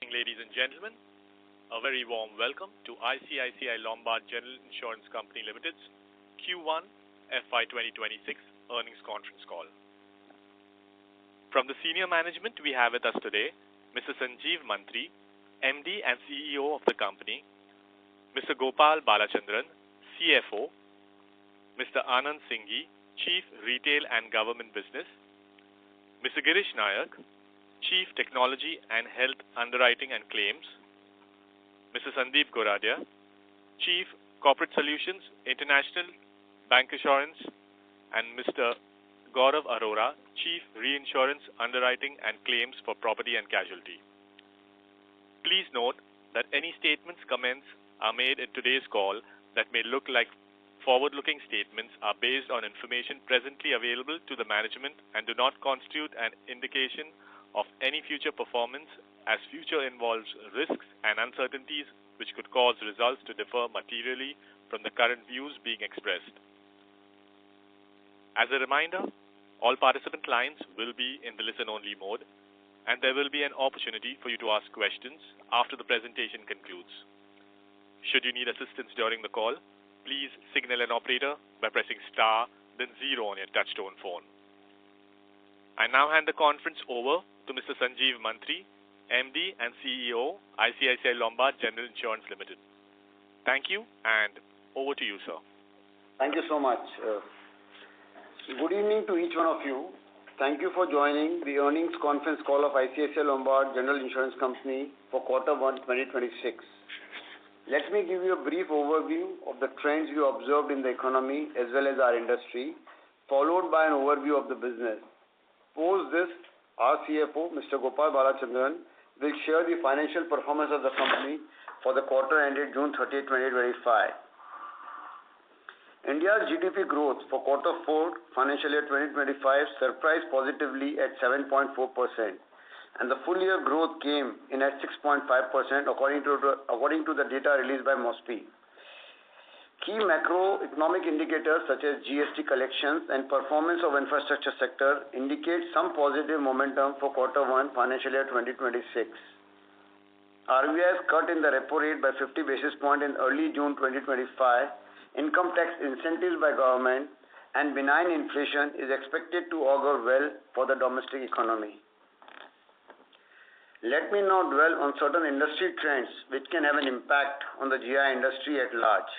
Ladies and gentlemen, a very warm welcome to ICICI Lombard General Insurance Company Limited's Q1 FY2026 earnings conference call. From the senior management, we have with us today Mr. Sanjeev Mantri, MD and CEO of the company, Mr. Gopal Balachandran, CFO, Mr. Anand Singhi, Chief Retail and Government Business, Mr. Girish Nayak, Chief Technology and Health Underwriting and Claims, Mr. Sandeep Goradia, Chief Corporate Solutions, International Bancassurance, and Mr. Gaurav Arora, Chief Reinsurance Underwriting and Claims for Property and Casualty. Please note that any statements, comments are made in today's call that may look like forward-looking statements are based on information presently available to the management and do not constitute an indication of any future performance, as future involves risks and uncertainties which could cause results to differ materially from the current views being expressed. As a reminder, all participant lines will be in the listen-only mode, and there will be an opportunity for you to ask questions after the presentation concludes. Should you need assistance during the call, please signal an operator by pressing star, then 0 on your touchtone phone. I now hand the conference over to Mr. Sanjeev Mantri, MD and CEO, ICICI Lombard General Insurance Limited. Thank you, and over to you, sir. Thank you so much. Good evening to each one of you. Thank you for joining the earnings conference call of ICICI Lombard General Insurance Company for Q1 2026. Let me give you a brief overview of the trends we observed in the economy as well as our industry, followed by an overview of the business. Post this, our CFO, Mr. Gopal Balachandran, will share the financial performance of the company for the quarter ended June 30, 2025. India's GDP growth for Q4 financial year 2025 surprised positively at 7.4%, and the full year growth came in at 6.5% according to the data released by MOSPI. Key macroeconomic indicators such as GST collections and performance of infrastructure sector indicate some positive momentum for Q1 financial year 2026. RBI has cut in the repo rate by 50 basis points in early June 2025. Income tax incentives by government and benign inflation is expected to augur well for the domestic economy. Let me now dwell on certain industry trends which can have an impact on the GI industry at large.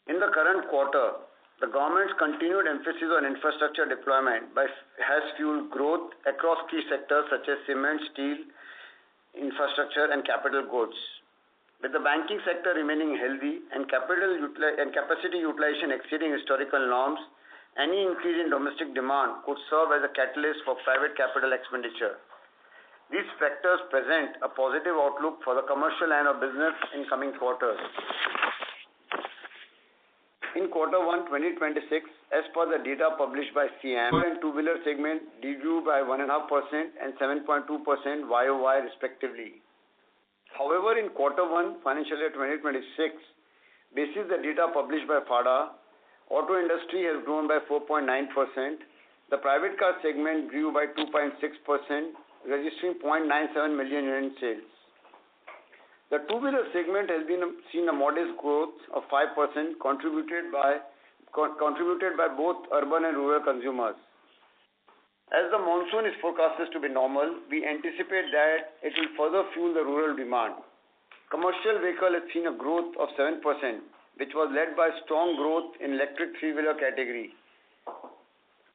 In the current quarter, the government's continued emphasis on infrastructure deployment has fueled growth across key sectors such as cement, steel, infrastructure, and capital goods. With the banking sector remaining healthy and capacity utilization exceeding historical norms, any increase in domestic demand could serve as a catalyst for private capital expenditure. These factors present a positive outlook for the commercial line of business in coming quarters. In Q1 2026, as per the data published by CM, and two-wheeler segment degrew by 1.5% and 7.2% YOY respectively. However, in Q1 financial year 2026, basis the data published by FADA, auto industry has grown by 4.9%. The private car segment grew by 2.6%, registering 0.97 million unit sales. The two-wheeler segment has seen a modest growth of 5%, contributed by both urban and rural consumers. As the monsoon is forecasted to be normal, we anticipate that it will further fuel the rural demand. Commercial vehicle has seen a growth of 7%, which was led by strong growth in electric three-wheeler category.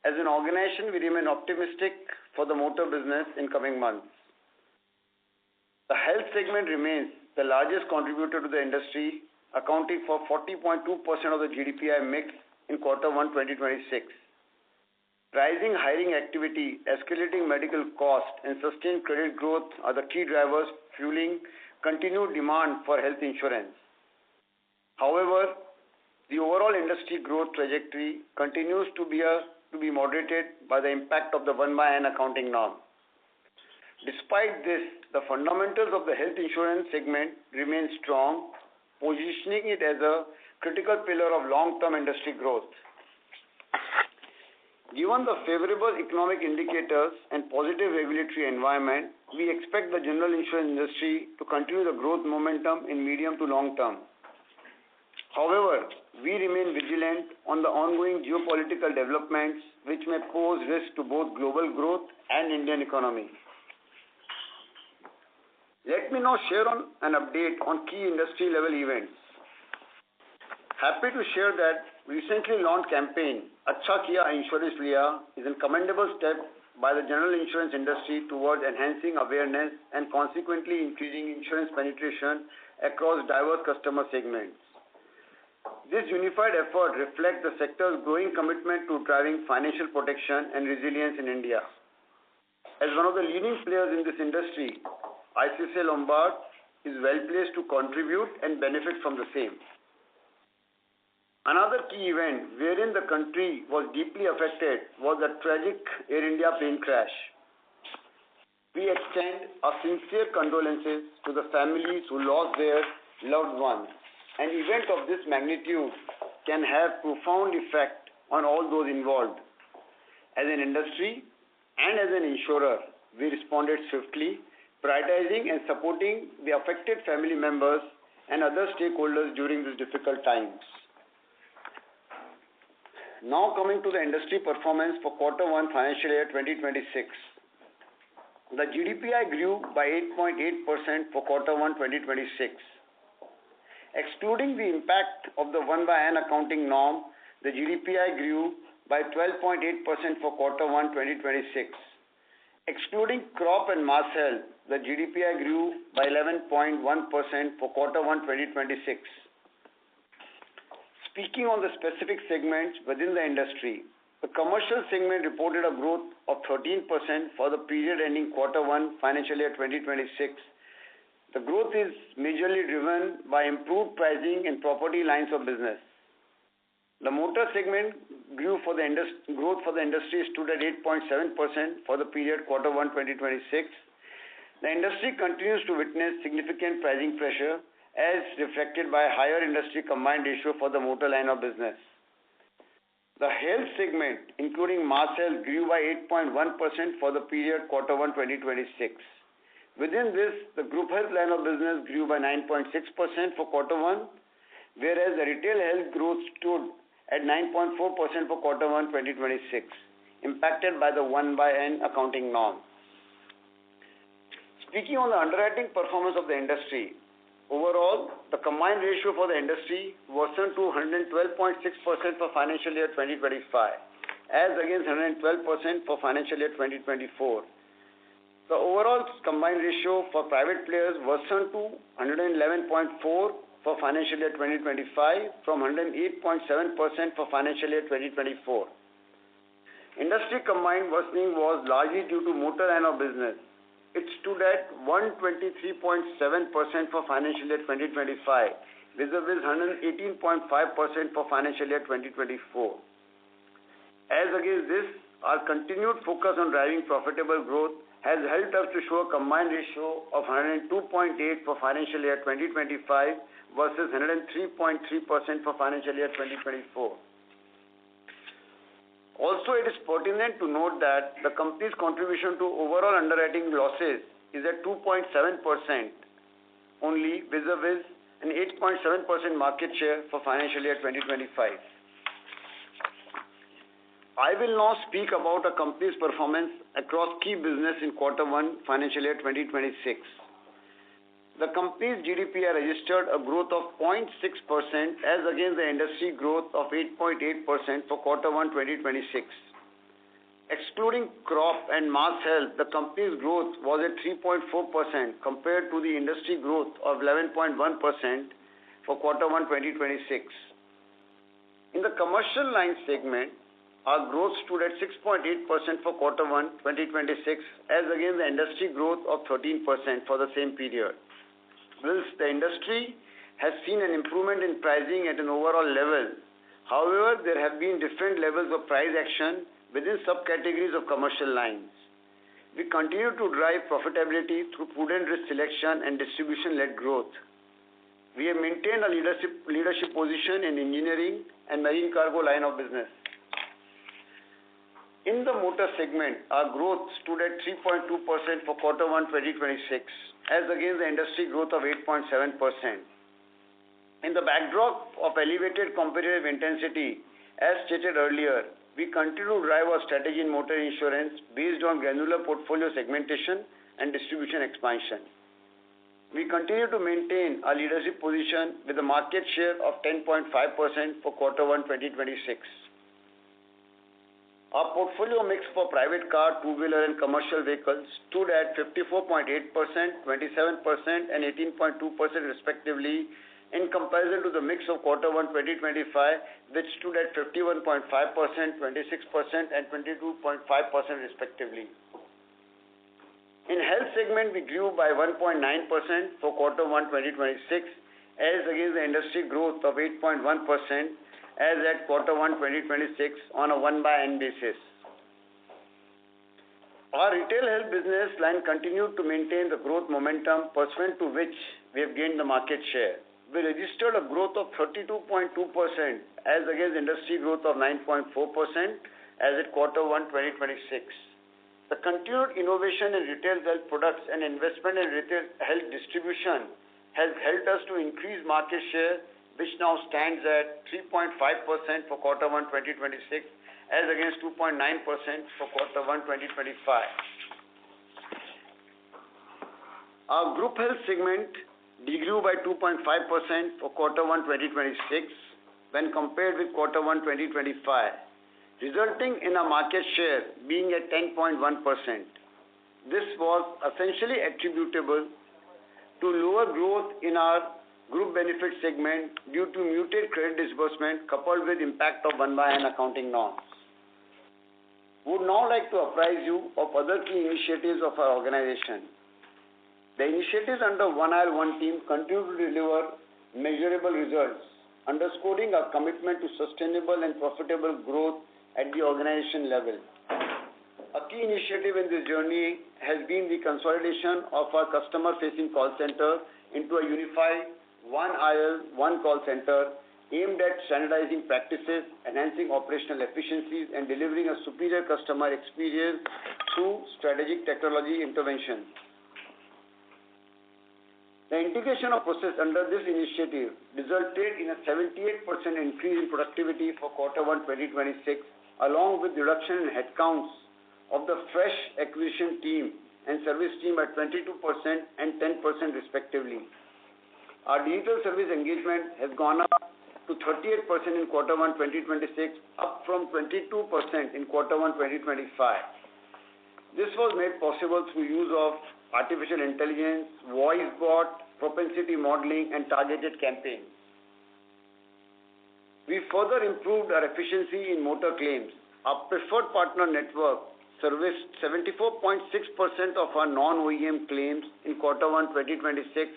As an organization, we remain optimistic for the motor business in coming months. The health segment remains the largest contributor to the industry, accounting for 40.2% of the GDPI mix in Q1 2026. Rising hiring activity, escalating medical cost, and sustained credit growth are the key drivers fueling continued demand for health insurance. However, the overall industry growth trajectory continues to be moderated by the impact of the 1/n accounting norm. Despite this, the fundamentals of the health insurance segment remain strong, positioning it as a critical pillar of long-term industry growth. Given the favorable economic indicators and positive regulatory environment, we expect the general insurance industry to continue the growth momentum in medium to long term. However, we remain vigilant on the ongoing geopolitical developments which may pose risk to both global growth and Indian economy. Let me now share an update on key industry level events. Happy to share that recently launched campaign Achha Kiya Insurance Liya is a commendable step by the general insurance industry towards enhancing awareness and consequently increasing insurance penetration across diverse customer segments. This unified effort reflects the sector's growing commitment to driving financial protection and resilience in India. As one of the leading players in this industry, ICICI Lombard is well placed to contribute and benefit from the same. Another key event wherein the country was deeply affected was the tragic Air India plane crash. We extend our sincere condolences to the families who lost their loved ones. An event of this magnitude can have profound effect on all those involved. As an industry and as an insurer, we responded swiftly, prioritizing and supporting the affected family members and other stakeholders during these difficult times. Now coming to the industry performance for Q1 financial year 2026. The GDPI grew by 8.8% for Q1 2026. Excluding the impact of the 1/n accounting norm, the GDPI grew by 12.8% for Q1 2026. Excluding crop and mass health, the GDPI grew by 11.1% for Q1 2026. Speaking on the specific segments within the industry, the commercial segment reported a growth of 13% for the period ending Q1 financial year 2026. The growth is majorly driven by improved pricing in property lines of business. The motor segment growth for the industry stood at 8.7% for the period Q1 2026. The industry continues to witness significant pricing pressure as reflected by higher industry combined ratio for the motor line of business. The health segment, including mass health, grew by 8.1% for the period Q1 2026. Within this, the group health line of business grew by 9.6% for Q1, whereas the retail health growth stood at 9.4% for Q1 2026, impacted by the 1/n accounting norm. Speaking on the underwriting performance of the industry, overall, the combined ratio for the industry worsened to 112.6% for financial year 2025, as against 112% for financial year 2024. The overall combined ratio for private players worsened to 111.4 for financial year 2025 from 108.7% for financial year 2024. Industry combined worsening was largely due to motor line of business. It stood at 123.7% for financial year 2025, vis-a-vis 118.5% for financial year 2024. As against this, our continued focus on driving profitable growth has helped us to show a combined ratio of 102.8 for financial year 2025 versus 103.3% for financial year 2024. Also, it is pertinent to note that the company's contribution to overall underwriting losses is at 2.7% only, vis-a-vis an 8.7% market share for financial year 2025. I will now speak about the company's performance across key business in Q1 financial year 2026. The company's GDPI registered a growth of 0.6% as against the industry growth of 8.8% for Q1 2026. Excluding crop and mass health, the company's growth was at 3.4% compared to the industry growth of 11.1% for Q1 2026. In the commercial line segment, our growth stood at 6.8% for Q1 2026 as against the industry growth of 13% for the same period. Whilst the industry has seen an improvement in pricing at an overall level, however, there have been different levels of price action within subcategories of commercial lines. We continue to drive profitability through prudent risk selection and distribution-led growth. We have maintained a leadership position in engineering and marine cargo line of business. In the motor segment, our growth stood at 3.2% for quarter 1 2026, as against the industry growth of 8.7%. In the backdrop of elevated competitive intensity, as stated earlier, we continue to drive our strategy in motor insurance based on granular portfolio segmentation and distribution expansion. We continue to maintain our leadership position with a market share of 10.5% for quarter 1 2026. Our portfolio mix for private car, two-wheeler and commercial vehicles stood at 54.8%, 27% and 18.2% respectively in comparison to the mix of quarter 1 2025, which stood at 51.5%, 26% and 22.5% respectively. In health segment, we grew by 1.9% for quarter 1 2026 as against the industry growth of 8.1% as at quarter 1 2026 on a 1/n basis. Our retail health business line continued to maintain the growth momentum pursuant to which we have gained the market share. We registered a growth of 32.2% as against industry growth of 9.4% as at quarter 1 2026. The continued innovation in retail health products and investment in retail health distribution has helped us to increase market share, which now stands at 3.5% for quarter 1 2026 as against 2.9% for quarter 1 2025. Our group health segment degrew by 2.5% for quarter 1 2026 when compared with quarter 1 2025, resulting in a market share being at 10.1%. This was essentially attributable to lower growth in our group benefit segment due to muted credit disbursement coupled with impact of 1/n accounting norms. We would now like to apprise you of other key initiatives of our organization. The initiatives under One IL One Team continue to deliver measurable results, underscoring our commitment to sustainable and profitable growth at the organization level. A key initiative in this journey has been the consolidation of our customer-facing call center into a unified One IL One call center aimed at standardizing practices, enhancing operational efficiencies, and delivering a superior customer experience through strategic technology intervention. The integration of process under this initiative resulted in a 78% increase in productivity for quarter 1 2026, along with reduction in headcounts of the fresh acquisition team and service team by 22% and 10% respectively. Our digital service engagement has gone up to 38% in quarter 1 2026, up from 22% in quarter 1 2025. This was made possible through use of artificial intelligence, voice bot, propensity modeling, and targeted campaigns. We further improved our efficiency in motor claims. Our preferred partner network serviced 74.6% of our non-OEM claims in quarter 1 2026,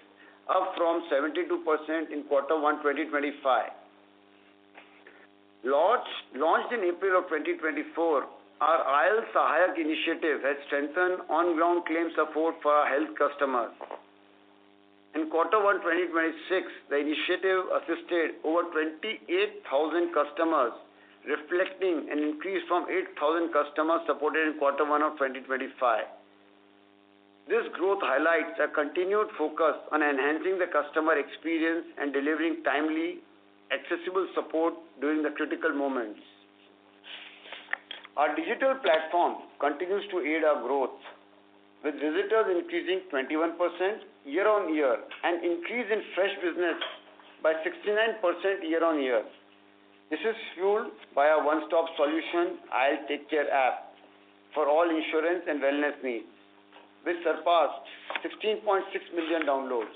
up from 72% in quarter 1 2025. Launched in April of 2024, our IL Sahayak initiative has strengthened on-ground claim support for our health customers. In quarter 1 2026, the initiative assisted over 28,000 customers, reflecting an increase from 8,000 customers supported in quarter 1 of 2025. This growth highlights a continued focus on enhancing the customer experience and delivering timely, accessible support during the critical moments. Our digital platform continues to aid our growth, with visitors increasing 21% year-on-year and increase in fresh business by 69% year-on-year. This is fueled by our one-stop solution, IL Take Care app, for all insurance and wellness needs, which surpassed 16.6 million downloads.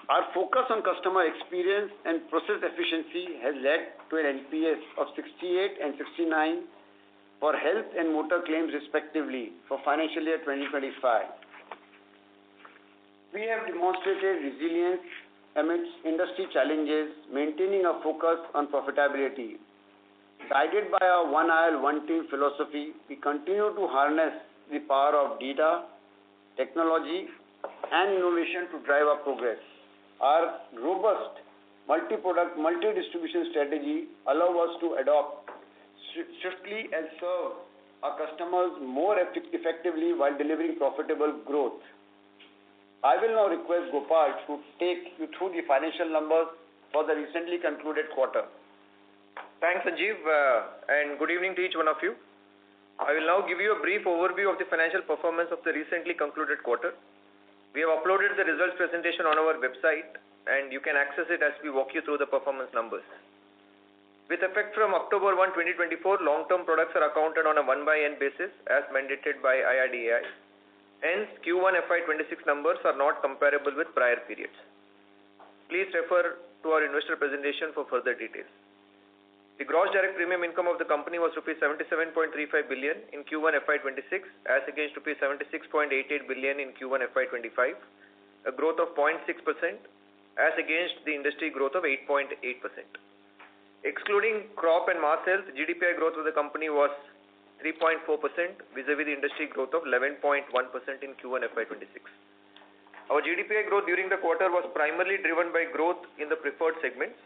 Our focus on customer experience and process efficiency has led to an NPS of 68 and 69 for health and motor claims respectively for financial year 2025. We have demonstrated resilience amidst industry challenges, maintaining a focus on profitability. Guided by our One IL One Team philosophy, we continue to harness the power of data, technology, and innovation to drive our progress. Our robust multi-product, multi-distribution strategy allow us to adopt swiftly and serve our customers more effectively while delivering profitable growth. I will now request Gopal to take you through the financial numbers for the recently concluded quarter. Thanks, Sanjeev, and good evening to each one of you. I will now give you a brief overview of the financial performance of the recently concluded quarter. We have uploaded the results presentation on our website, and you can access it as we walk you through the performance numbers. With effect from October 1, 2024, long-term products are accounted on a 1/n basis as mandated by IRDAI. Hence, Q1 FY26 numbers are not comparable with prior periods. Please refer to our investor presentation for further details. The gross direct premium income of the company was rupees 77.35 billion in Q1 FY26 as against rupees 76.88 billion in Q1 FY25, a growth of 0.6% as against the industry growth of 8.8%. Excluding crop and mass health, GDPI growth of the company was 3.4% vis-a-vis the industry growth of 11.1% in Q1 FY26. Our GDPI growth during the quarter was primarily driven by growth in the preferred segments.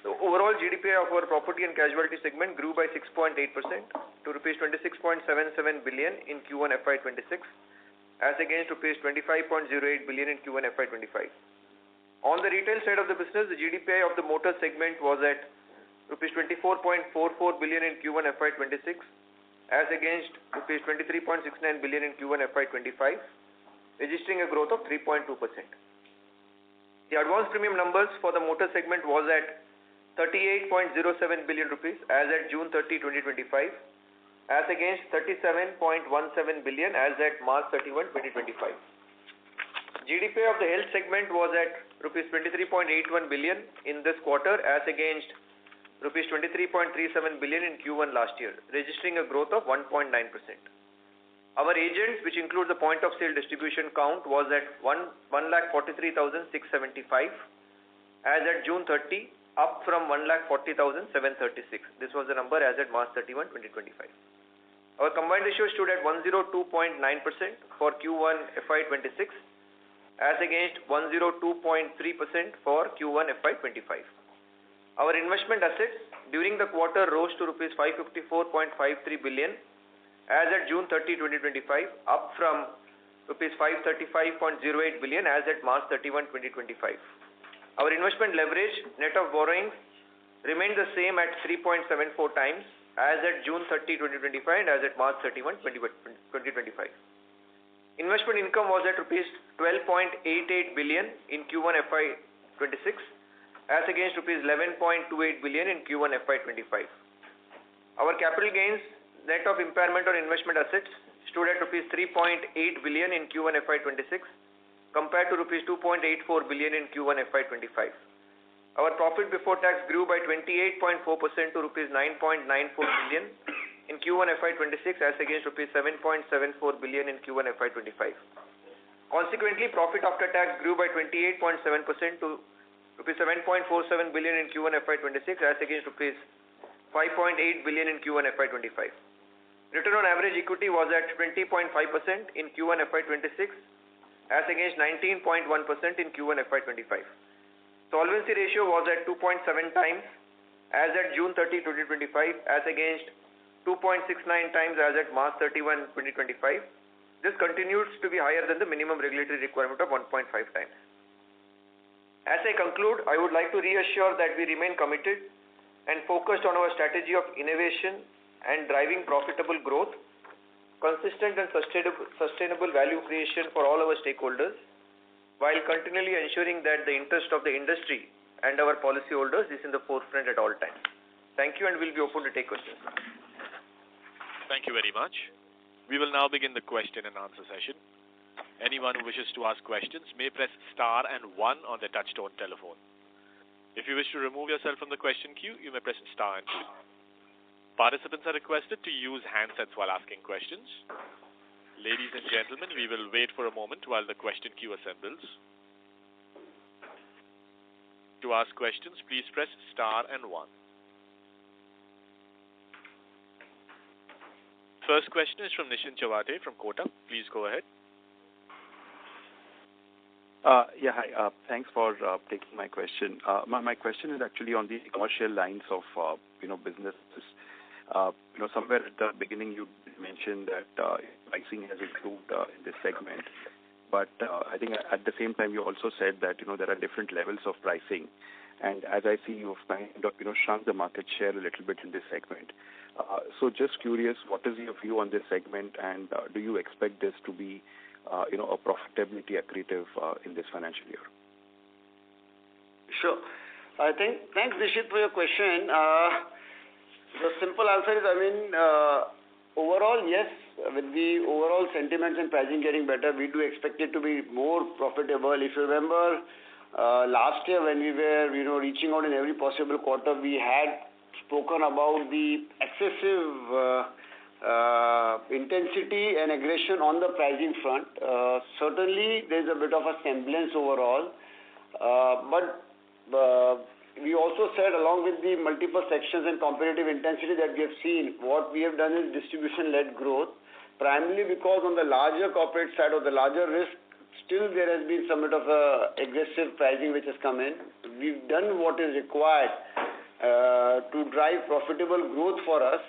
The overall GDPI of our property and casualty segment grew by 6.8% to rupees 26.77 billion in Q1 FY26 as against rupees 25.08 billion in Q1 FY25. On the retail side of the business, the GDPI of the motor segment was at rupees 24.44 billion in Q1 FY26 as against rupees 23.69 billion in Q1 FY25, registering a growth of 3.2%. The advance premium numbers for the motor segment was at 38.07 billion rupees as at June 30, 2025, as against 37.17 billion as at March 31, 2025. GDPI of the health segment was at rupees 23.81 billion in this quarter as against rupees 23.37 billion in Q1 last year, registering a growth of 1.9%. Our agents, which include the point of sale distribution count, was at 1,43,675 as at June 30, up from 1,40,736. This was the number as at March 31, 2025. Our combined ratio stood at 102.9% for Q1 FY26 as against 102.3% for Q1 FY25. Our investment assets during the quarter rose to rupees 554.53 billion as at June 30, 2025, up from rupees 535.08 billion as at March 31, 2025. Our investment leverage, net of borrowings, remained the same at 3.74 times as at June 30, 2025 and as at March 31, 2025. Investment income was at rupees 12.88 billion in Q1 FY26 as against rupees 11.28 billion in Q1 FY25. Our capital gains, net of impairment on investment assets, stood at rupees 3.8 billion in Q1 FY26 compared to rupees 2.84 billion in Q1 FY25. Our profit before tax grew by 28.4% to rupees 9.94 billion in Q1 FY26 as against rupees 7.74 billion in Q1 FY25. Consequently, profit after tax grew by 28.7% to rupees 7.47 billion in Q1 FY26 as against rupees 5.8 billion in Q1 FY25. Return on average equity was at 20.5% in Q1 FY26 as against 19.1% in Q1 FY25. Solvency ratio was at 2.7 times as at June 30, 2025 as against 2.69 times as at March 31, 2025. This continues to be higher than the minimum regulatory requirement of 1.5 times. As I conclude, I would like to reassure that we remain committed and focused on our strategy of innovation and driving profitable growth, consistent and sustainable value creation for all our stakeholders, while continually ensuring that the interest of the industry and our policyholders is in the forefront at all times. Thank you, and we'll be open to take questions. Thank you very much. We will now begin the question and answer session. Anyone who wishes to ask questions may press star and 1 on their touchtone telephone. If you wish to remove yourself from the question queue, you may press star and 2. Participants are requested to use handsets while asking questions. Ladies and gentlemen, we will wait for a moment while the question queue assembles. To ask questions, please press star and 1. First question is from Nischint Chawathe from Kotak. Please go ahead. Yeah, hi. Thanks for taking my question. My question is actually on the commercial lines of businesses. Somewhere at the beginning you mentioned that pricing has improved in this segment, but I think at the same time you also said that there are different levels of pricing, and as I see you've kind of shrunk the market share a little bit in this segment. So just curious, what is your view on this segment, and do you expect this to be a profitability accretive in this financial year? Sure. Thanks, Nishit, for your question. The simple answer is, overall, yes, with the overall sentiments and pricing getting better, we do expect it to be more profitable. If you remember, last year when we were, reaching out in every possible quarter, we had spoken about the excessive intensity and aggression on the pricing front. Certainly, there's a bit of a semblance overall, but we also said, along with the multiple sections and competitive intensity that we have seen, what we have done is distribution-led growth, primarily because on the larger corporate side or the larger risk, still there has been some bit of aggressive pricing which has come in. We've done what is required to drive profitable growth for us.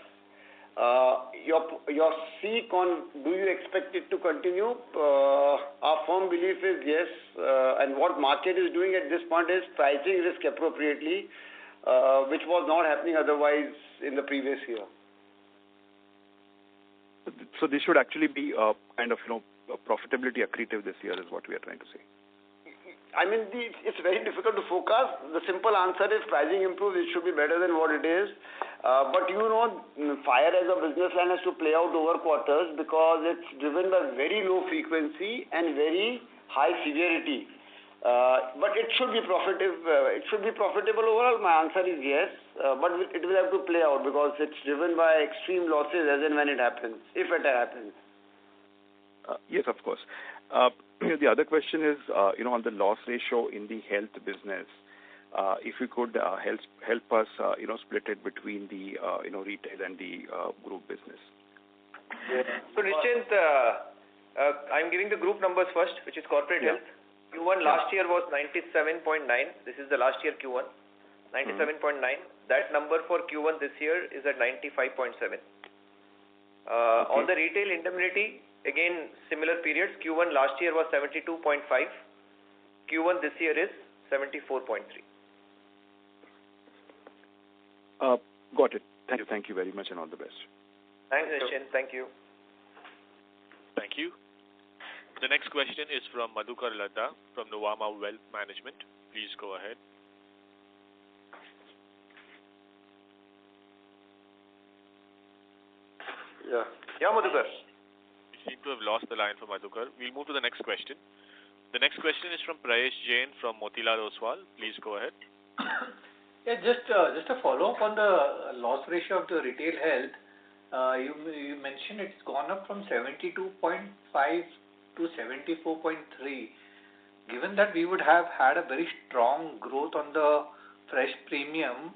Your seek on do you expect it to continue? Our firm belief is yes, and what market is doing at this point is pricing risk appropriately, which was not happening otherwise in the previous year. So this should actually be kind of profitability accretive this year is what we are trying to say. It's very difficult to forecast. The simple answer is pricing improves, it should be better than what it is. But fire as a business line has to play out over quarters because it's driven by very low frequency and very high severity. But it should be profitable overall. My answer is yes, but it will have to play out because it's driven by extreme losses as and when it happens, if it happens. Yes, of course. The other question is, on the loss ratio in the health business, if you could help us, split it between the, retail and the group business. So, Nischint, I'm giving the group numbers first, which is corporate health. Q1 last year was 97.9. This is the last year Q1, 97.9. That number for Q1 this year is at 95.7. On the retail indemnity, again, similar periods. Q1 last year was 72.5. Q1 this year is 74.3. Got it. Thank you very much and all the best. Thanks, Nischint. Thank you. Thank you. The next question is from Madhukar Ladha from Nuvama Wealth Management. Please go ahead. Yeah, Madhukar. We seem to have lost the line for Madhukar. We'll move to the next question. The next question is from Prayesh Jain from Motilal Oswal. Please go ahead. Yeah, just a follow-up on the loss ratio of the retail health. You mentioned it's gone up from 72.5 to 74.3. Given that we would have had a very strong growth on the fresh premium,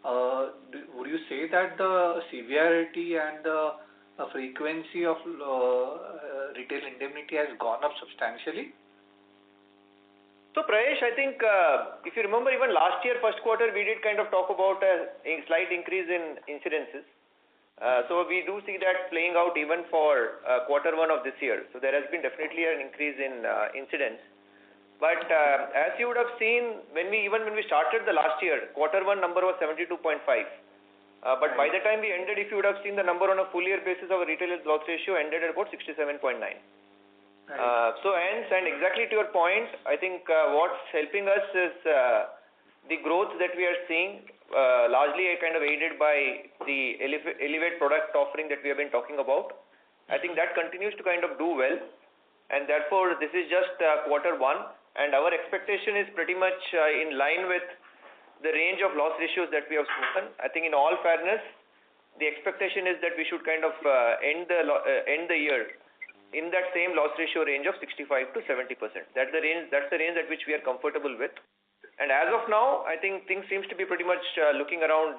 would you say that the severity and the frequency of retail indemnity has gone up substantially? So, Prayesh, I think if you remember, even last year, first quarter, we did kind of talk about a slight increase in incidences. So we do see that playing out even for quarter one of this year. So there has been definitely an increase in incidents. But as you would have seen, when we started the last year, quarter one number was 72.5. But by the time we ended, if you would have seen the number on a full year basis, our retail loss ratio ended at about 67.9. And exactly to your point, I think what's helping us is the growth that we are seeing, largely kind of aided by the elevate product offering that we have been talking about. I think that continues to kind of do well, and therefore this is just quarter one, and our expectation is pretty much in line with the range of loss ratios that we have spoken. I think in all fairness, the expectation is that we should kind of end the year in that same loss ratio range of 65 to 70%. That's the range at which we are comfortable with. And as of now, I think things seems to be pretty much looking around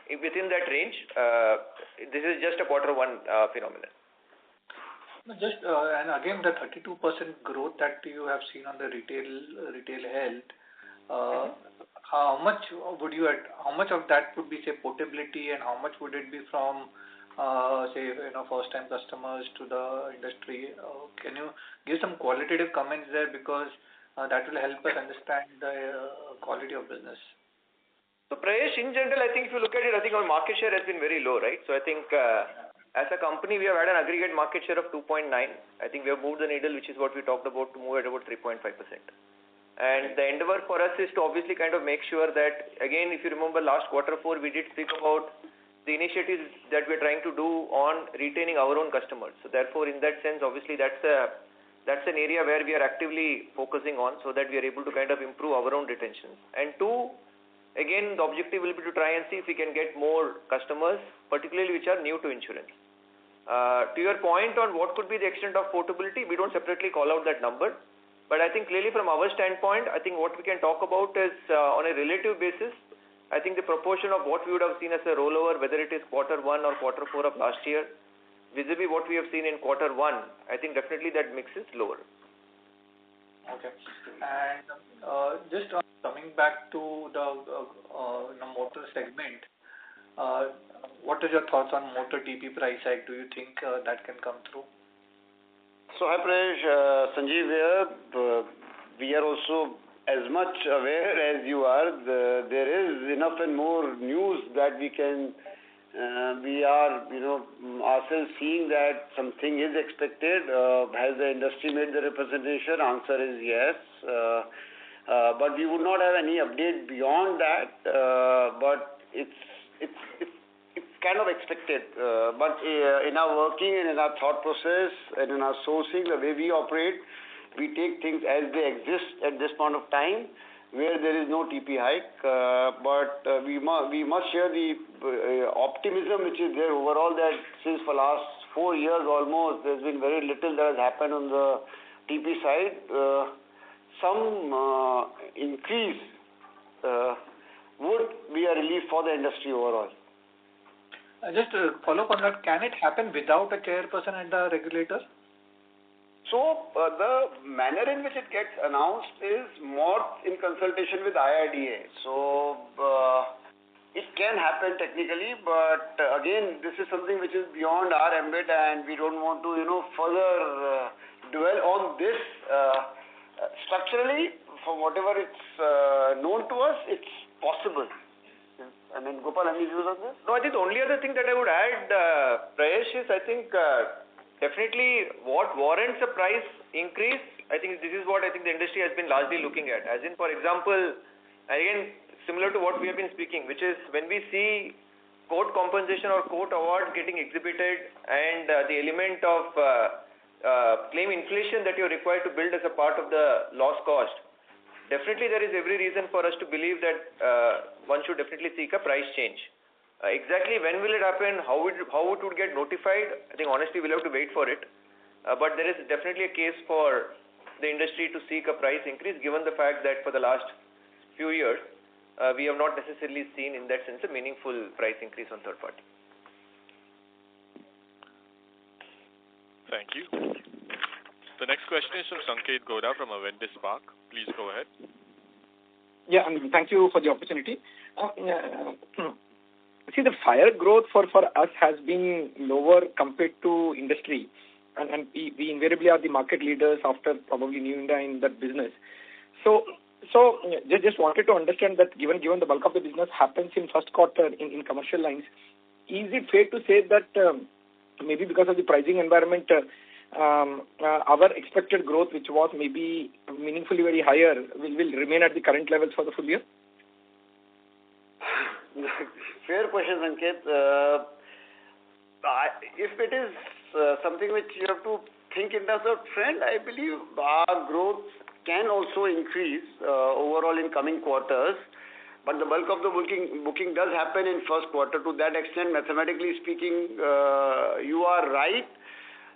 within that range. This is just a quarter one phenomenon. Just and again the 32% growth that you have seen on the retail health. How much of that would be say portability, and how much would it be from say first time customers to the industry? Can you give some qualitative comments there, because that will help us understand the quality of business. So Prayesh, in general, I think if you look at it, I think our market share has been very low, right? So I think as a company, we have had an aggregate market share of 2.9. I think we have moved the needle, which is what we talked about, to move at about 3.5%. And the endeavor for us is to obviously kind of make sure that, again, if you remember last Q4, we did speak about the initiatives that we're trying to do on retaining our own customers. So therefore, in that sense, obviously that's an area where we are actively focusing on, so that we are able to kind of improve our own retention. And two, again, the objective will be to try and see if we can get more customers, particularly which are new to insurance. To your point on what could be the extent of portability, we don't separately call out that number. But I think clearly from our standpoint, I think what we can talk about is on a relative basis, I think the proportion of what we would have seen as a rollover, whether it is Q1 or Q4 of last year, vis-a-vis what we have seen in Q1, I think definitely that mix is lower. Okay. And just coming back to the motor segment, what are your thoughts on motor TP price hike? Do you think that can come through? So hi Prayesh, Sanjeev here. We are also as much aware as you are. There is enough and more news that we are ourselves seeing that something is expected. Has the industry made the representation? Answer is yes. But we would not have any update beyond that. But it's kind of expected. But in our working and in our thought process and in our sourcing, the way we operate, we take things as they exist at this point of time, where there is no TP hike. But we must share the optimism which is there overall, that since for last 4 years almost, there's been very little that has happened on the TP side. Some increase would be a relief for the industry overall. Just to follow up on that, can it happen without a chairperson and the regulator? So the manner in which it gets announced is more in consultation with IRDA. So it can happen technically, but again, this is something which is beyond our ambit, and we don't want to further dwell on this. Structurally, from whatever it's known to us, it's possible. I mean, Gopal, any views on this? No, I think the only other thing that I would add, Prayesh, is I think definitely what warrants a price increase, I think this is what I think the industry has been largely looking at. As in, for example, again, similar to what we have been speaking, which is when we see court compensation or court award getting exhibited, and the element of claim inflation that you're required to build as a part of the loss cost, definitely there is every reason for us to believe that one should definitely seek a price change. Exactly when will it happen, how it would get notified, I think honestly we'll have to wait for it. But there is definitely a case for the industry to seek a price increase, given the fact that for the last few years, we have not necessarily seen in that sense a meaningful price increase on third party. Thank you. The next question is from Sanket Goda from Avendus Spark. Please go ahead. Yeah, thank you for the opportunity. See, the fire growth for us has been lower compared to industry, and we invariably are the market leaders after probably New India in that business. So just wanted to understand that given the bulk of the business happens in first quarter in commercial lines, is it fair to say that maybe because of the pricing environment, our expected growth, which was maybe meaningfully very higher, will remain at the current levels for the full year? Fair question, Sanket. If it is something which you have to think in terms of trend, I believe our growth can also increase overall in coming quarters. But the bulk of the booking does happen in first quarter. To that extent, mathematically speaking, you are right.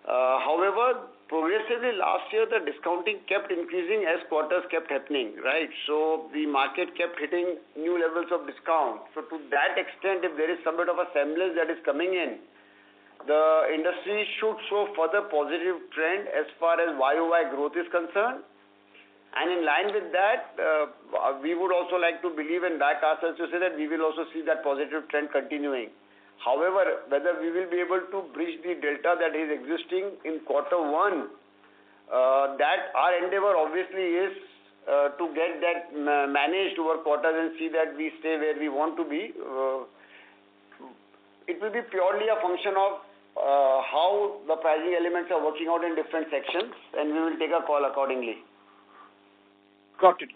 However, progressively last year the discounting kept increasing as quarters kept happening, right? So the market kept hitting new levels of discount. So to that extent, if there is some bit of a semblance that is coming in, the industry should show further positive trend as far as YOY growth is concerned. And in line with that, we would also like to believe and back ourselves to say that we will also see that positive trend continuing. However, whether we will be able to bridge the delta that is existing in quarter one, that our endeavor obviously is to get that managed over quarters and see that we stay where we want to be. It will be purely a function of how the pricing elements are working out in different sections, and we will take a call accordingly. Got it,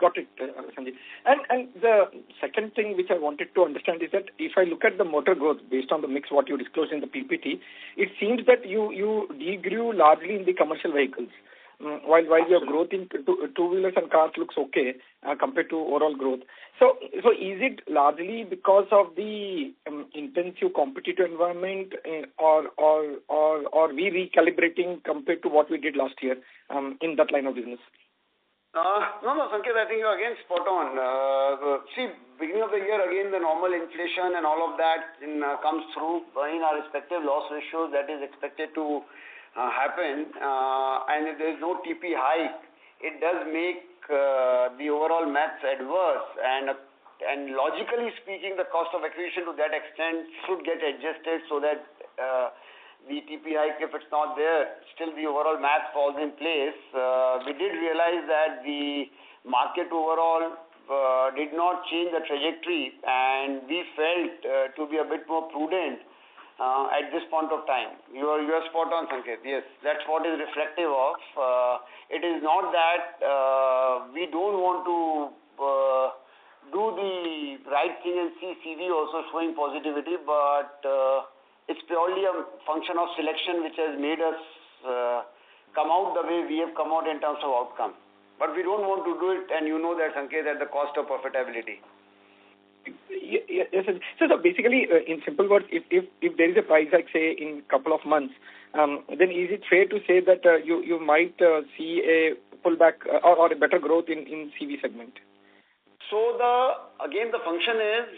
Sanjay. And the second thing which I wanted to understand is that if I look at the motor growth based on the mix what you disclosed in the PPT, it seems that you degrew largely in the commercial vehicles, while your growth in two-wheelers and cars looks okay compared to overall growth. So is it largely because of the intensive competitive environment, or we recalibrating compared to what we did last year in that line of business? No, Sanket, I think you're again spot on. See, beginning of the year, again, the normal inflation and all of that comes through in our respective loss ratios that is expected to happen. And if there is no TP hike, it does make the overall maths adverse. And logically speaking, the cost of acquisition to that extent should get adjusted so that the TP hike, if it's not there, still the overall math falls in place. We did realize that the market overall did not change the trajectory, and we felt to be a bit more prudent at this point of time. You are spot on, Sanket. Yes, that's what is reflective of. It is not that we don't want to do the right thing and see CV also showing positivity, but it's purely a function of selection which has made us come out the way we have come out in terms of outcome. But we don't want to do it, and you know that, Sanket, at the cost of profitability. Yes. So basically, in simple words, if there is a price hike, say, in a couple of months, then is it fair to say that you might see a pullback or a better growth in CV segment? So the function is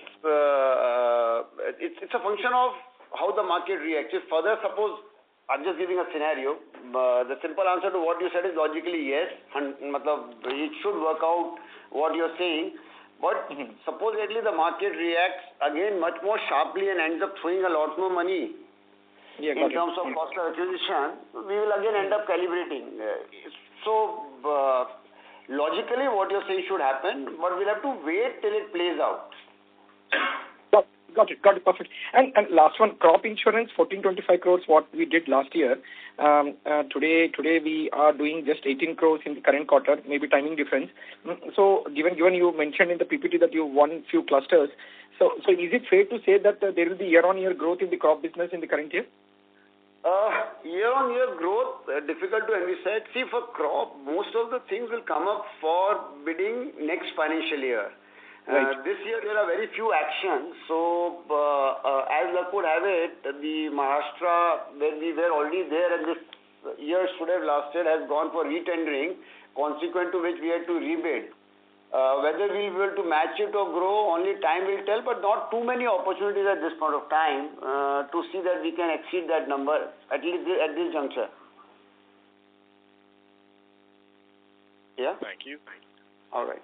it's a function of how the market reacts. If further, suppose, I'm just giving a scenario, the simple answer to what you said is logically yes, and it should work out what you're saying. But supposedly the market reacts again much more sharply and ends up throwing a lot more money in terms of cost of acquisition, we will again end up calibrating. So logically what you're saying should happen, but we'll have to wait till it plays out. Got it, perfect. And last one, crop insurance, 1425 crores, what we did last year. Today we are doing just 18 crores in the current quarter, maybe timing difference. So given you mentioned in the PPT that you won few clusters, so is it fair to say that there will be year-on-year growth in the crop business in the current year? Year-on-year growth, difficult to envisage. See, for crop, most of the things will come up for bidding next financial year. Right. This year there are very few actions, so as luck would have it, the Maharashtra, where we were already there and this year should have lasted, has gone for retendering, consequent to which we had to rebid. Whether we will be able to match it or grow, only time will tell, but not too many opportunities at this point of time to see that we can exceed that number, at least at this juncture. Yeah? Thank you. All right.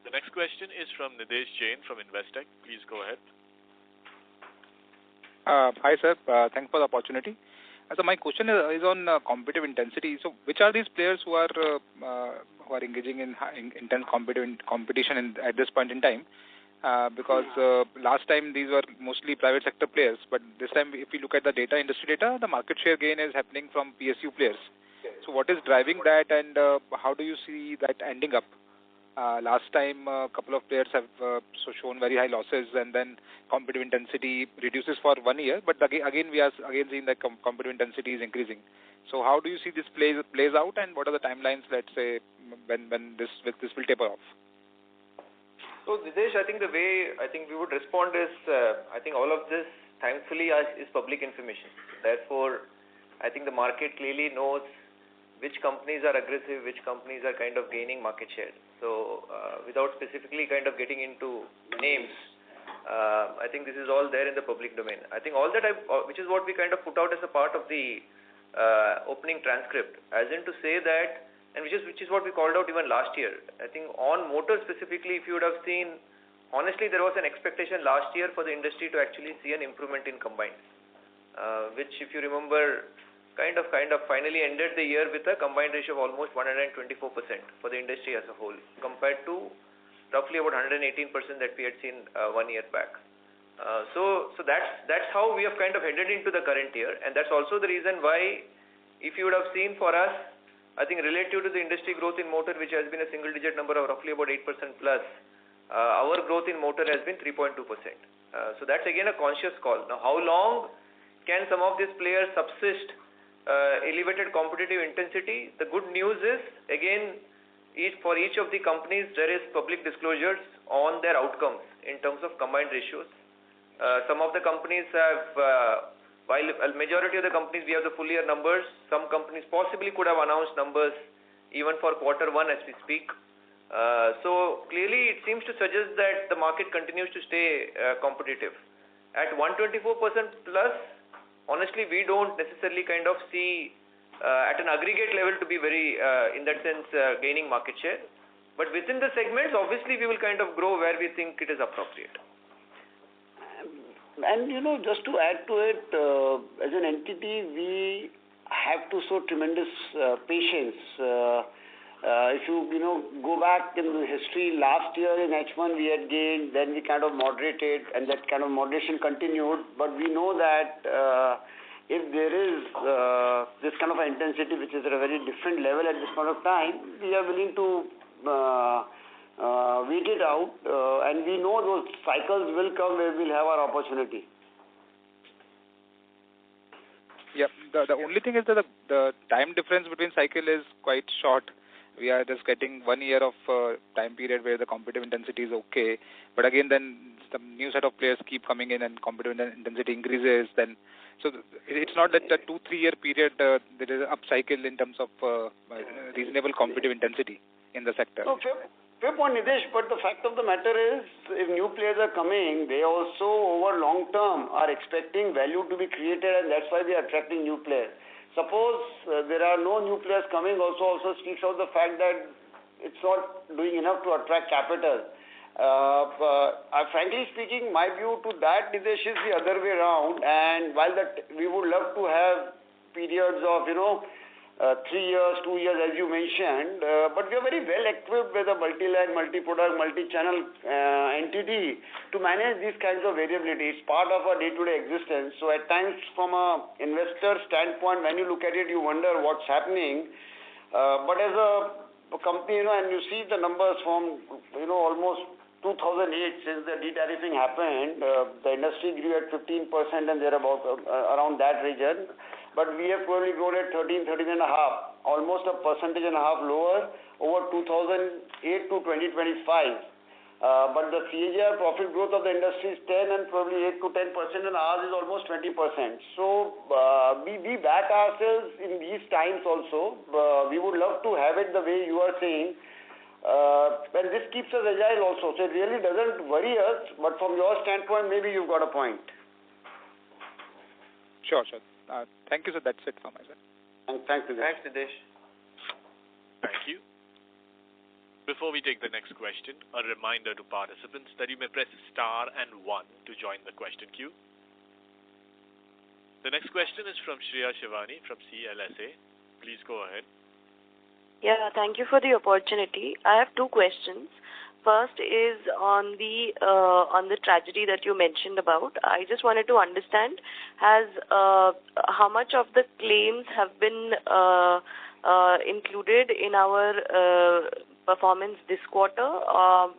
The next question is from Nidesh Jain from Investec. Please go ahead. Hi, sir. Thanks for the opportunity. So my question is on competitive intensity. So which are these players who are engaging in intense competition at this point in time? Because last time these were mostly private sector players, but this time if we look at the industry data, the market share gain is happening from PSU players. So what is driving that, and how do you see that ending up? Last time a couple of players have shown very high losses, and then competitive intensity reduces for 1 year, but again we are seeing that competitive intensity is increasing. So how do you see this plays out, and what are the timelines, let's say, when this will taper off? So Nidesh, I think the way we would respond is, I think all of this thankfully is public information. Therefore, I think the market clearly knows which companies are aggressive, which companies are kind of gaining market share. So without specifically kind of getting into names, I think this is all there in the public domain. I think all that which is what we kind of put out as a part of the opening transcript, as in to say that, and which is what we called out even last year. I think on motor specifically, if you would have seen, honestly, there was an expectation last year for the industry to actually see an improvement in combines, which, if you remember, kind of finally ended the year with a combined ratio of almost 124% for the industry as a whole, compared to roughly about 118% that we had seen 1 year back. So that's how we have kind of headed into the current year, and that's also the reason why, if you would have seen for us, I think relative to the industry growth in motor, which has been a single-digit number of roughly about 8% plus, our growth in motor has been 3.2%. So that's again a conscious call. Now, how long can some of these players subsist elevated competitive intensity? The good news is, again, for each of the companies, there is public disclosures on their outcomes in terms of combined ratios. Some of the companies have, while a majority of the companies we have the full year numbers, some companies possibly could have announced numbers even for quarter one as we speak. So clearly it seems to suggest that the market continues to stay competitive. At 124% plus, honestly, we don't necessarily kind of see at an aggregate level to be very, in that sense, gaining market share. But within the segments, obviously, we will kind of grow where we think it is appropriate. And, just to add to it, as an entity, we have to show tremendous patience. If you, go back in the history, last year in H1 we had gained, then we kind of moderated, and that kind of moderation continued. But we know that if there is this kind of intensity, which is at a very different level at this point of time, we are willing to wait it out, and we know those cycles will come where we'll have our opportunity. Yeah, the only thing is that the time difference between cycle is quite short. We are just getting 1 year of time period where the competitive intensity is okay, but again then some new set of players keep coming in and competitive intensity increases. Then, so it's not that the 2-3 year period there is an up cycle in terms of reasonable competitive intensity in the sector. No, fair point, Nidesh, but the fact of the matter is, if new players are coming, they also over long term are expecting value to be created, and that's why we are attracting new players. Suppose there are no new players coming, also speaks of the fact that it's not doing enough to attract capital. Frankly speaking, my view to that, Nidesh, is the other way around. And while that we would love to have periods of 3 years, 2 years, as you mentioned, but we are very well equipped with a multi-line, multi-product, multi-channel entity to manage these kinds of variability. It's part of our day-to-day existence. So at times, from an investor standpoint, when you look at it, you wonder what's happening. But as a company, and you see the numbers from almost 2008, since the de-tariffing happened, the industry grew at 15% and thereabout, around that region. But we have probably grown at 13.5, almost a percentage and a half lower over 2008 to 2025. But the CAGR profit growth of the industry is 10 and probably 8 to 10%, and ours is almost 20%. So we back ourselves in these times also. We would love to have it the way you are saying. And this keeps us agile also. So it really doesn't worry us, but from your standpoint, maybe you've got a point. Sure. Thank you, sir. That's it from my side. And thanks, Nidesh. Thank you. Before we take the next question, a reminder to participants that you may press star and 1 to join the question queue. The next question is from Shreya Shivani from CLSA. Please go ahead. Yeah, thank you for the opportunity. I have 2 questions. First is on the tragedy that you mentioned about. I just wanted to understand, how much of the claims have been included in our performance this quarter?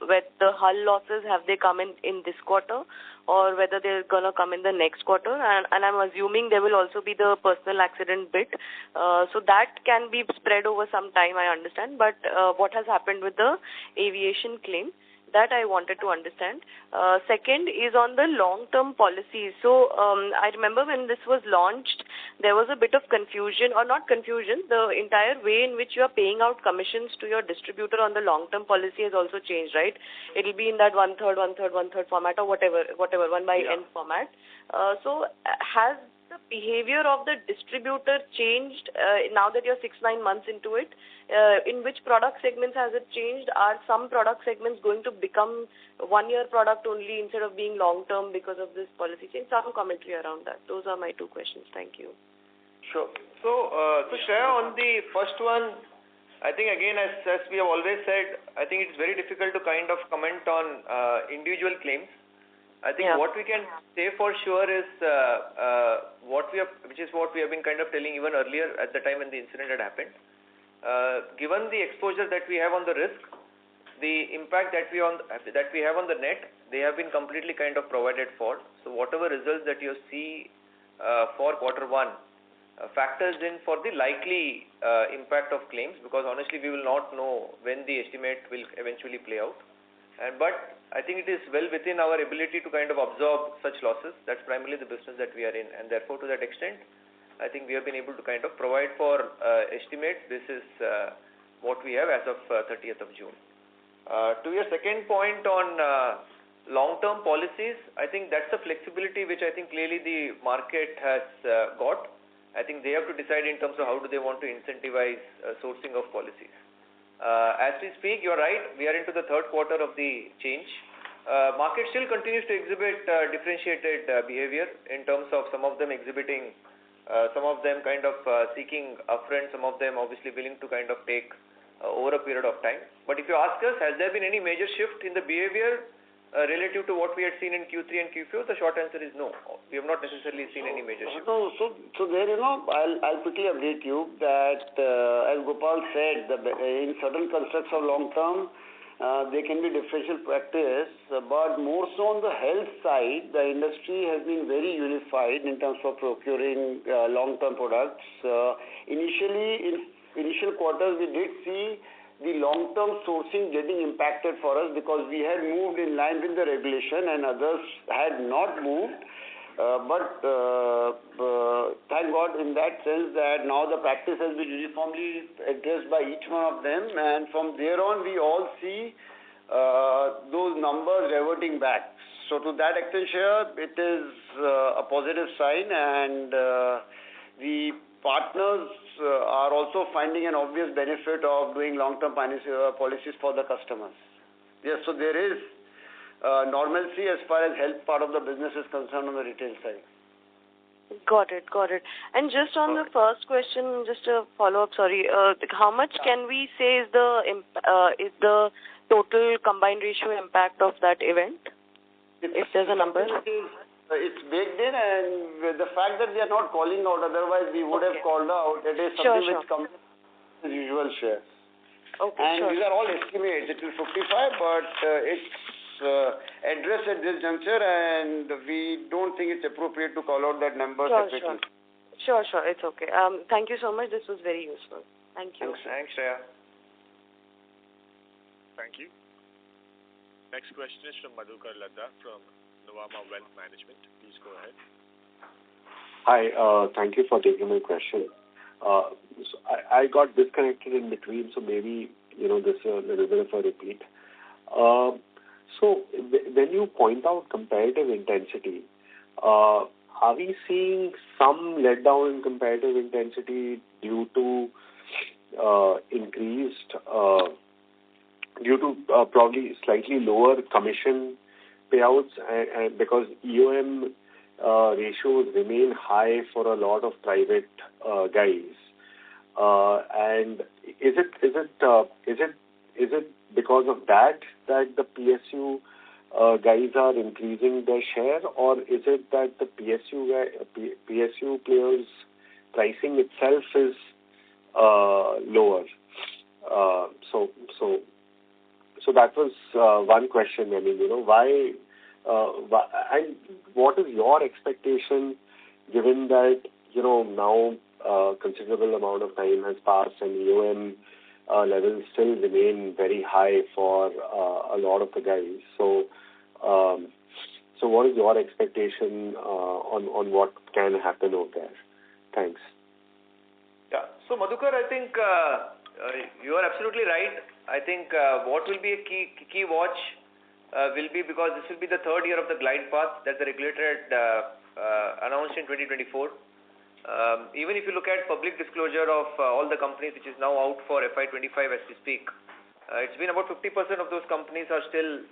Whether the hull losses, have they come in this quarter, or whether they're gonna come in the next quarter? And I'm assuming there will also be the personal accident bit. So that can be spread over some time, I understand. But what has happened with the aviation claim? That I wanted to understand. Second is on the long-term policies. So I remember when this was launched, there was a bit of confusion, or not confusion, the entire way in which you are paying out commissions to your distributor on the long-term policy has also changed, right? It will be in that one-third format, or whatever, 1/n format. So has the behavior of the distributor changed now that you're 6-9 months into it? In which product segments has it changed? Are some product segments going to become 1-year product only instead of being long-term because of this policy change? Some commentary around that. Those are my 2 questions. Thank you. Sure. So Shreya, on the first one, I think again, as we have always said, I think it's very difficult to kind of comment on individual claims. I think what we can say for sure is which is what we have been kind of telling even earlier at the time when the incident had happened. Given the exposure that we have on the risk, the impact that we have on the net, they have been completely kind of provided for. So whatever results that you see for Q1 factors in for the likely impact of claims, because honestly we will not know when the estimate will eventually play out. But I think it is well within our ability to kind of absorb such losses. That's primarily the business that we are in, and therefore to that extent, I think we have been able to kind of provide for estimates. This is what we have as of 30th of June. To your second point on long-term policies, I think that's the flexibility which I think clearly the market has got. I think they have to decide in terms of how do they want to incentivize sourcing of policies. As we speak, you're right, we are into the third quarter of the change. Market still continues to exhibit differentiated behavior in terms of some of them exhibiting, some of them kind of seeking upfront, some of them obviously willing to kind of take over a period of time. But if you ask us, has there been any major shift in the behavior relative to what we had seen in Q3 and Q4? The short answer is no. We have not necessarily seen any major shift. So there, I'll quickly update you that as Gopal said, in certain constructs of long term, there can be differential practice, but more so on the health side, the industry has been very unified in terms of procuring long-term products. Initially, in initial quarters, we did see the long-term sourcing getting impacted for us because we had moved in line with the regulation and others had not moved. But thank God in that sense that now the practice has been uniformly addressed by each one of them, and from there on we all see those numbers reverting back. So to that extent, it is a positive sign, and the partners are also finding an obvious benefit of doing long-term policies for the customers. Yes, so there is normalcy as far as health part of the business is concerned on the retail side. Got it. And just on the first question, just a follow-up, sorry. How much can we say is the total combined ratio impact of that event? If there's a number? It's baked in, and the fact that we are not calling out, otherwise we would have called out. It is something which comes as usual share. Okay, and these are all estimates. It will 55, but it's addressed at this juncture, and we don't think it's appropriate to call out that number separately. Sure. It's okay. Thank you so much. This was very useful. Thank you. Thanks, Shreya. Thank you. Next question is from Madhukar Ladha from Nuvama Wealth Management. Please go ahead. Hi, thank you for taking my question. So I got disconnected in between, so maybe this is a little bit of a repeat. So when you point out comparative intensity, are we seeing some letdown in comparative intensity due to probably slightly lower commission payouts, and because EOM ratios remain high for a lot of private guys, and is it because of that the PSU guys are increasing their share, or is it that the PSU players pricing itself is lower? So that was one question. I mean, why and what is your expectation, given that now considerable amount of time has passed and EOM levels still remain very high for a lot of the guys. So what is your expectation on what can happen over there? Thanks. Yeah. So Madhukar, I think you are absolutely right. I think what will be a key watch will be, because this will be the third year of the glide path that the regulator had announced in 2024. Even if you look at public disclosure of all the companies which is now out for FY25 as we speak, it's been about 50% of those companies are still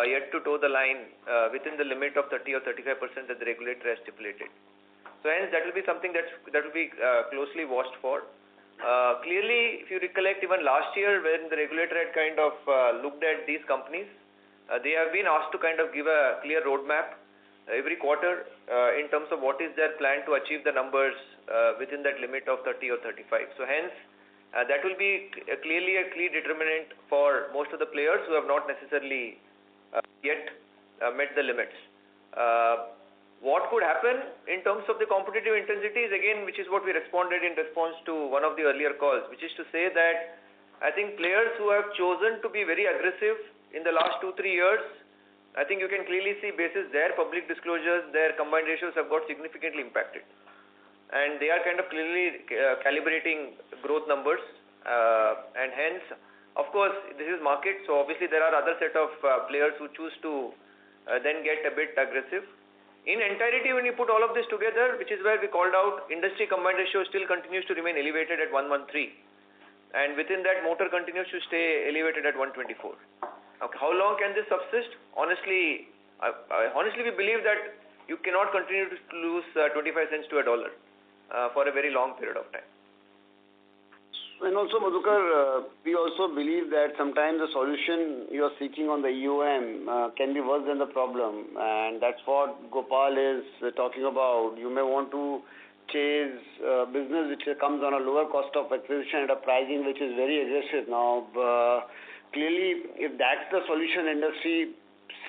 yet to toe the line within the limit of 30 or 35% that the regulator has stipulated. So hence that will be something that will be closely watched for. Clearly, if you recollect, even last year when the regulator had kind of looked at these companies, they have been asked to kind of give a clear roadmap every quarter in terms of what is their plan to achieve the numbers within that limit of 30 or 35. So hence, that will be clearly a key determinant for most of the players who have not necessarily yet met the limits. What could happen in terms of the competitive intensity is again, which is what we responded in response to one of the earlier calls, which is to say that I think players who have chosen to be very aggressive in the last 2-3 years, I think you can clearly see basis their public disclosures, their combined ratios have got significantly impacted. And they are kind of clearly calibrating growth numbers. And hence, of course, this is market, so obviously there are other set of players who choose to then get a bit aggressive. In entirety, when you put all of this together, which is where we called out, industry combined ratio still continues to remain elevated at 113. And within that, motor continues to stay elevated at 124. Okay, how long can this subsist? Honestly, we believe that you cannot continue to lose 25 cents to a dollar for a very long period of time. And also, Madhukar, we also believe that sometimes the solution you are seeking on the EOM can be worse than the problem, and that's what Gopal is talking about. You may want to chase business which comes on a lower cost of acquisition at a pricing which is very aggressive. Now, clearly, if that's the solution industry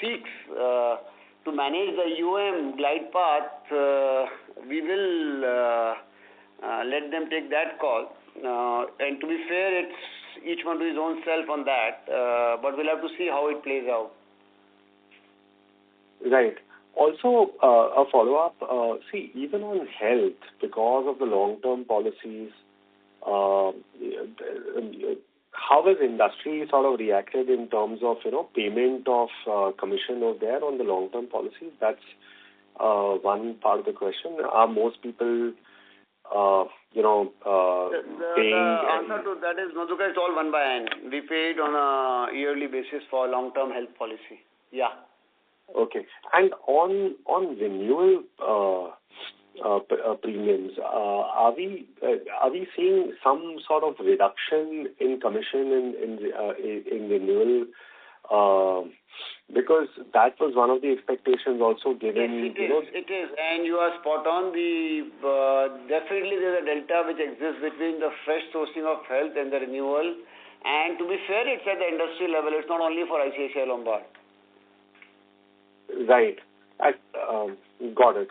seeks to manage the EOM glide path, we will let them take that call. And to be fair, it's each one to his own self on that, but we'll have to see how it plays out. Right. Also, a follow-up, see, even on health, because of the long-term policies, how has industry sort of reacted in terms of, payment of commission over there on the long-term policies? That's one part of the question. Are most people paying? The answer to that is, Madhukar, it's all one by N. We paid on a yearly basis for long-term health policy. Yeah. Okay. And on renewal premiums, are we seeing some sort of reduction in commission in renewal? Because that was one of the expectations also given. Yes, it is, and you are spot on. Definitely there's a delta which exists between the fresh sourcing of health and the renewal. And to be fair, it's at the industry level. It's not only for ICICI Lombard. Right. Got it.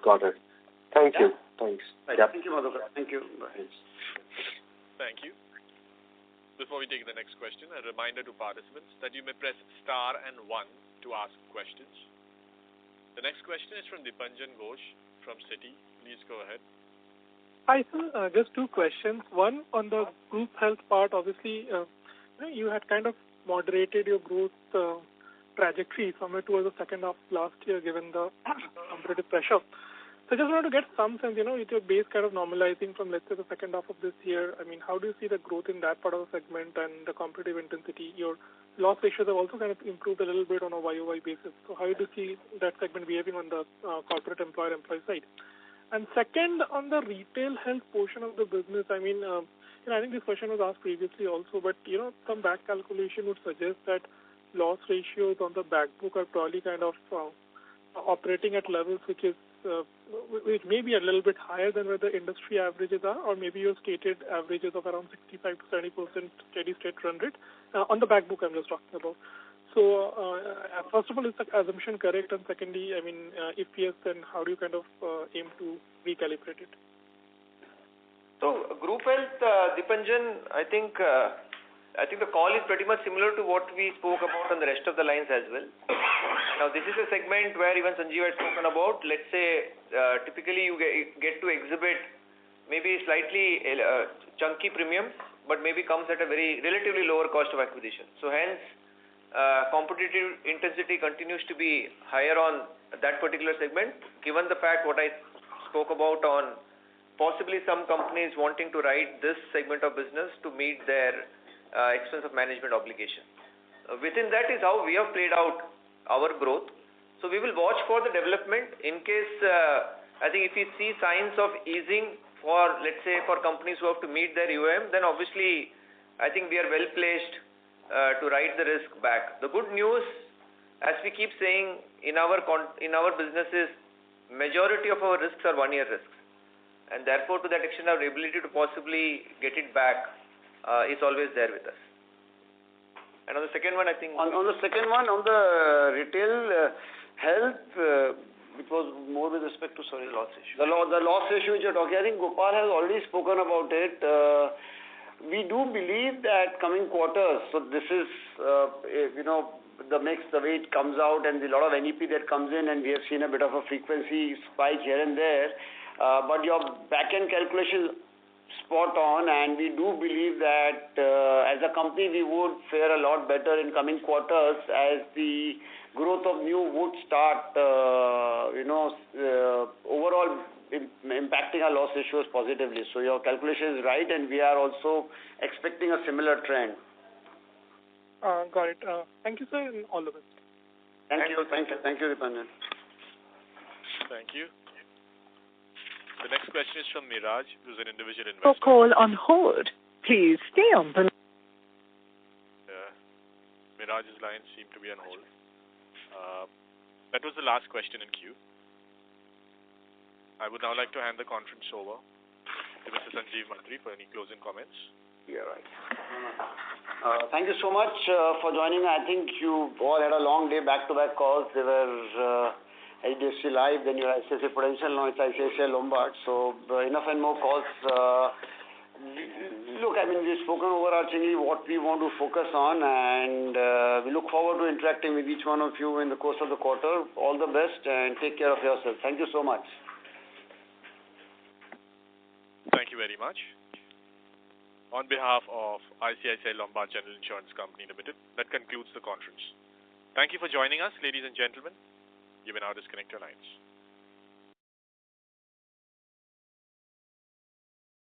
Thank you. Thanks. Right. Yep. Thank you, Madhukar. Thank you. Bye. Thank you. Before we take the next question, a reminder to participants that you may press star and 1 to ask questions. The next question is from Dipanjan Ghosh from Citi. Please go ahead. Hi, sir. Just two questions. One, on the group health part, obviously, you had kind of moderated your growth trajectory somewhere towards the second half of last year, given the competitive pressure. So I just wanted to get some sense, with your base kind of normalizing from, let's say, the second half of this year. I mean, how do you see the growth in that part of the segment and the competitive intensity? Your loss ratios have also kind of improved a little bit on a YOY basis. So how do you see that segment behaving on the corporate employer-employee side? And second, on the retail health portion of the business, I mean, I think this question was asked previously also, but, some back calculation would suggest that loss ratios on the back book are probably kind of operating at levels which may be a little bit higher than where the industry averages are, or maybe your stated averages of around 65 to 70% steady state run rate. On the back book I'm just talking about. So, first of all, is the assumption correct? And secondly, I mean, if yes, then how do you kind of aim to recalibrate it? So, group health, Dipanjan, I think I think the call is pretty much similar to what we spoke about on the rest of the lines as well. Now, this is a segment where even Sanjeev had spoken about. Let's say, typically you get to exhibit maybe slightly chunky premiums, but maybe comes at a very relatively lower cost of acquisition. So hence, competitive intensity continues to be higher on that particular segment, given the fact what I spoke about on possibly some companies wanting to write this segment of business to meet their expense of management obligation. Within that is how we have played out our growth. So we will watch for the development in case, I think if we see signs of easing for, let's say, for companies who have to meet their UM, then obviously I think we are well placed to write the risk back. The good news, as we keep saying in our businesses, majority of our risks are 1-year risks, and therefore to that extent our ability to possibly get it back is always there with us. And on the second one, I think on the second one, on the retail health, it was more with respect to loss issue. The loss issue which you're talking, I think Gopal has already spoken about it. We do believe that coming quarters, so this is the mix, the way it comes out, and a lot of NEP that comes in, and we have seen a bit of a frequency spike here and there. But your back-end calculation spot on, and we do believe that as a company we would fare a lot better in coming quarters as the growth of new would start overall impacting our loss ratios positively. So your calculation is right, and we are also expecting a similar trend. Got it. Thank you, sir, and all the best. Thank you, Dipanjan. Thank you. The next question is from Miraj, who's an individual investor. Your call on hold. Please stay on the line. Miraj's line seemed to be on hold. That was the last question in queue. I would now like to hand the conference over to Mr. Sanjeev Mantri for any closing comments. Yeah, right. Thank you so much for joining. I think you all had a long day, back-to-back calls. They were ICICI Live, then your ICICI Prudential, now it's ICICI Lombard. So enough and more calls. Look, I mean, we've spoken overarchingly what we want to focus on, and we look forward to interacting with each one of you in the course of the quarter. All the best, and take care of yourself. Thank you so much. Thank you very much. On behalf of ICICI Lombard General Insurance Company Limited, that concludes the conference. Thank you for joining us, ladies and gentlemen. You may now disconnect your lines.